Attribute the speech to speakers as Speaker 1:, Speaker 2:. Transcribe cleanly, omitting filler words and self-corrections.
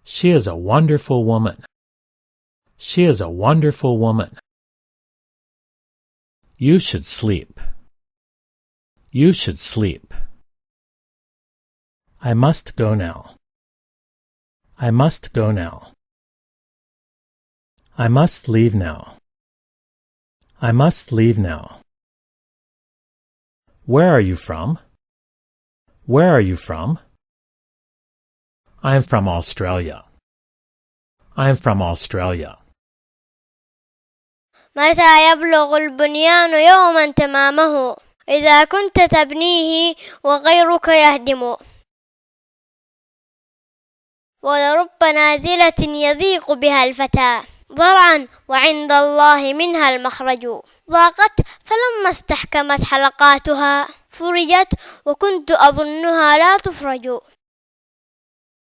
Speaker 1: She is a wonderful woman. She is a wonderful woman. You should sleep. You should sleep. I must go now. I must go now. I must leave now. I must leave now. Where are you from? Where are you from? I am from Australia. I am from Australia.
Speaker 2: متى يبلغ البنيان يوما تمامه إذا كنت تبنيه وغيرك يهدم ولرب نازلة يضيق بها الفتى ضرعا وعند الله منها المخرج ضاقت فلما استحكمت حلقاتها فرجت وكنت أظنها لا تفرج